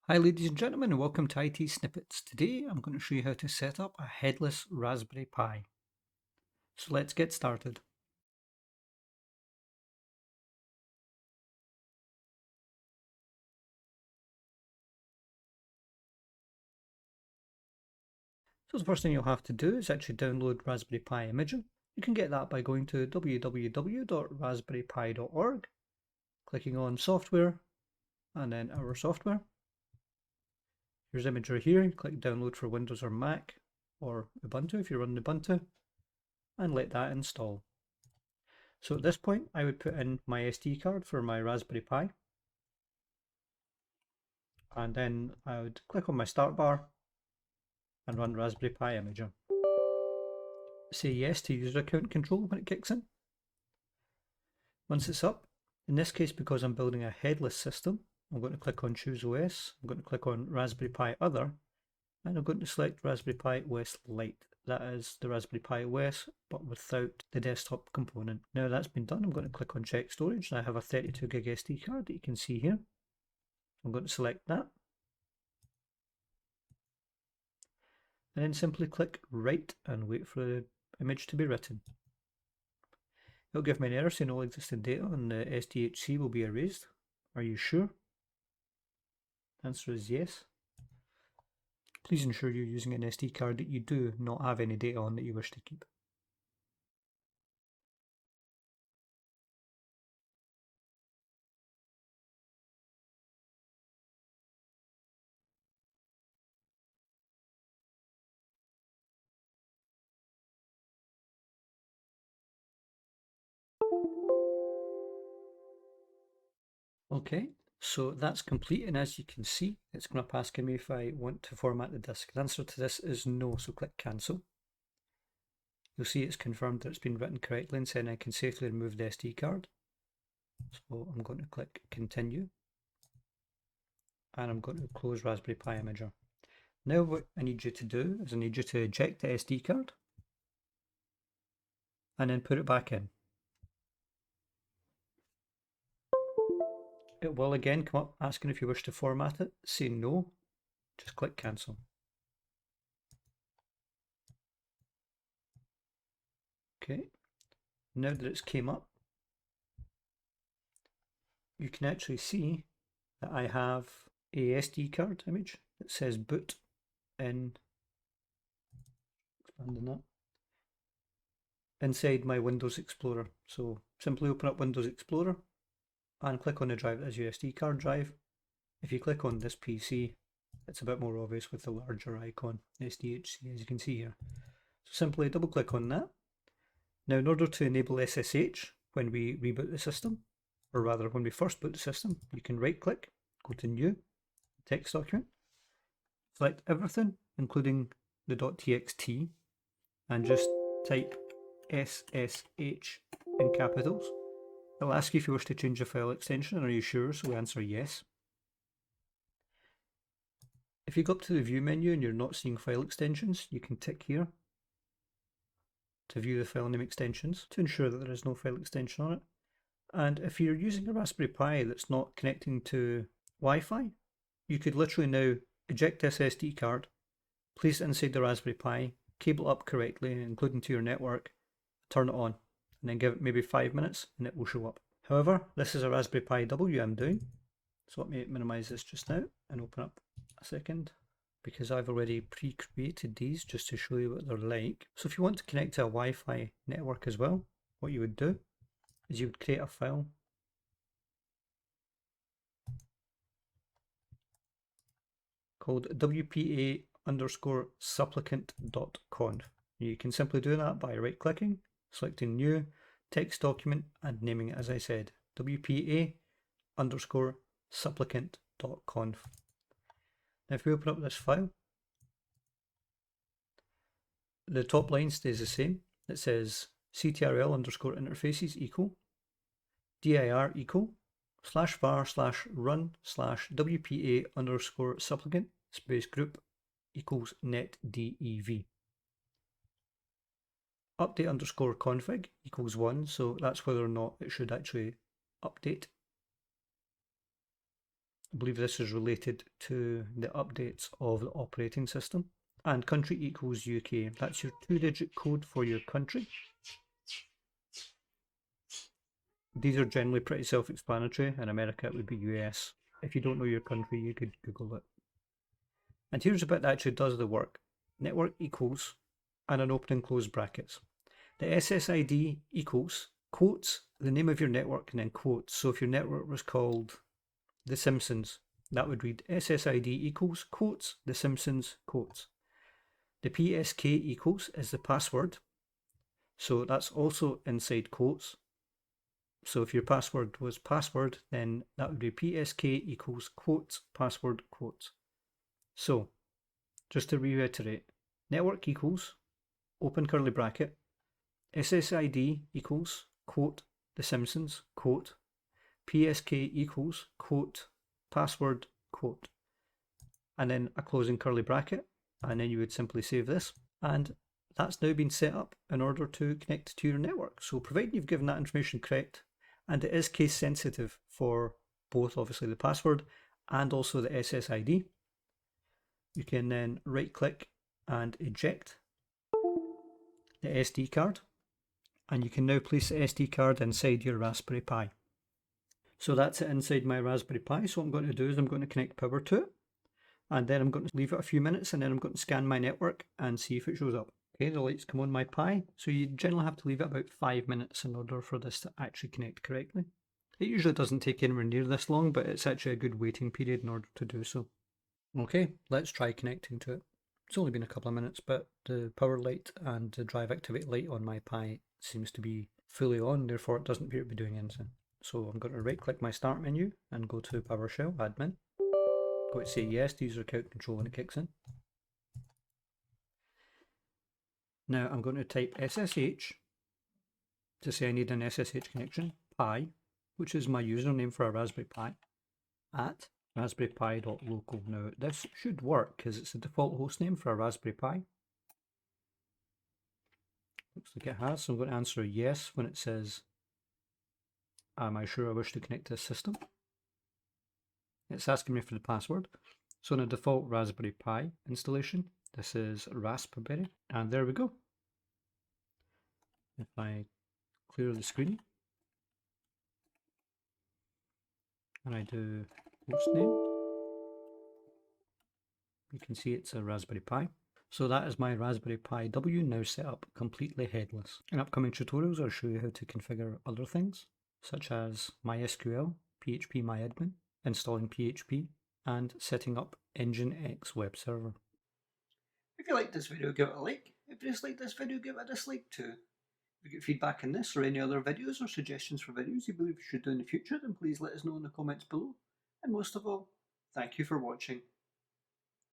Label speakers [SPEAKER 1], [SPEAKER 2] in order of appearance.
[SPEAKER 1] Hi ladies and gentlemen and welcome to ITSnippets. Today I'm going to show you how to set up a headless Raspberry Pi. So let's get started. So the first thing you'll have to do is actually download Raspberry Pi Imager. You can get that by going to www.raspberrypi.org, clicking on software and then our software. Here's Imager here, click download for Windows or Mac or Ubuntu if you're running Ubuntu and let that install. So at this point I would put in my SD card for my Raspberry Pi. And then I would click on my start bar and run Raspberry Pi Imager. Say yes to user account control when it kicks in. Once it's up, in this case because I'm building a headless system, I'm going to click on Choose OS, I'm going to click on Raspberry Pi Other, and I'm going to select Raspberry Pi OS Lite. That is the Raspberry Pi OS, but without the desktop component. Now that's been done, I'm going to click on Check Storage. I have a 32 gig SD card that you can see here. I'm going to select that. And then simply click Write and wait for the image to be written. It'll give me an error saying all existing data on the SDHC will be erased. Are you sure? The answer is yes. Please ensure you're using an SD card that you do not have any data on that you wish to keep. Okay, so that's complete, and as you can see, it's going to ask me if I want to format the disk. The answer to this is no, so click cancel. You'll see it's confirmed that it's been written correctly and saying I can safely remove the SD card. So I'm going to click continue, and I'm going to close Raspberry Pi Imager. Now what I need you to do is I need you to eject the SD card and then put it back in. It will again come up asking if you wish to format it. Say no, just click cancel. Okay, now that it's came up, you can actually see that I have a SD card image that says boot in, expanding that, inside my Windows Explorer. So simply open up Windows Explorer and click on the drive as your SD card drive. If you click on this PC, it's a bit more obvious with the larger icon, SDHC, as you can see here. So simply double click on that. Now in order to enable SSH when we reboot the system, or rather when we first boot the system, you can right click, go to new, text document, select everything including the .txt and just type SSH in capitals. It'll ask you if you wish to change the file extension and are you sure, so we answer yes. If you go up to the view menu and you're not seeing file extensions, you can tick here to view the file name extensions to ensure that there is no file extension on it. And if you're using a Raspberry Pi that's not connecting to Wi-Fi, you could literally now eject this SD card, place it inside the Raspberry Pi, cable it up correctly, including to your network, turn it on, and then give it maybe 5 minutes and it will show up. However, this is a Raspberry Pi W I'm doing, so let me minimize this just now and open up a second, because I've already pre-created these just to show you what they're like. So if you want to connect to a Wi-Fi network as well, what you would do is you would create a file called wpa_supplicant.conf. You can simply do that by right clicking, selecting new text document and naming it as I said, wpa_supplicant.conf. Now if we open up this file, the top line stays the same. It says ctrl_interfaces equal dir equal /var/run/wpa_supplicant space group equals netdev. Update_config equals 1, so that's whether or not it should actually update. I believe this is related to the updates of the operating system. And country equals UK. That's your 2-digit code for your country. These are generally pretty self-explanatory. In America it would be US. If you don't know your country, you could Google it. And here's a bit that actually does the work. Network equals and an open and close brackets. The SSID equals quotes the name of your network and then quotes. So if your network was called The Simpsons, that would read SSID equals quotes The Simpsons quotes. The PSK equals is the password. So that's also inside quotes. So if your password was password, then that would be PSK equals quotes password quotes. So just to reiterate, network equals open curly bracket, SSID equals quote The Simpsons quote, PSK equals quote password quote, and then a closing curly bracket, and then you would simply save this, and that's now been set up in order to connect to your network. So provided you've given that information correct, and it is case sensitive for both obviously the password and also the SSID, you can then right click and eject the SD card, and you can now place the SD card inside your Raspberry Pi. So that's it inside my Raspberry Pi. So what I'm going to do is I'm going to connect power to it, and then I'm going to leave it a few minutes, and then I'm going to scan my network and see if it shows up. Okay, the lights come on my Pi, so you generally have to leave it about 5 minutes in order for this to actually connect correctly. It usually doesn't take anywhere near this long, but it's actually a good waiting period in order to do so. Okay, let's try connecting to it. It's only been a couple of minutes, but the power light and the drive activity light on my Pi seems to be fully on, therefore it doesn't appear to be doing anything. So I'm going to right click my start menu and go to PowerShell admin. Go to say yes to user account control when it kicks in. Now I'm going to type SSH to say I need an SSH connection, Pi, which is my username for a Raspberry Pi, at raspberrypi.local. Now this should work because it's the default hostname for a Raspberry Pi. Looks like it has, so I'm going to answer yes when it says, am I sure I wish to connect to this system? It's asking me for the password. So in a default Raspberry Pi installation, this is Raspberry, and there we go. If I clear the screen and I do hostname, you can see it's a Raspberry Pi. So that is my Raspberry Pi W, now set up completely headless. In upcoming tutorials I'll show you how to configure other things, such as MySQL, phpMyAdmin, installing PHP, and setting up Nginx web server. If you liked this video, give it a like. If you disliked this video, give it a dislike too. If you get feedback on this or any other videos or suggestions for videos you believe you should do in the future, then please let us know in the comments below. And most of all, thank you for watching.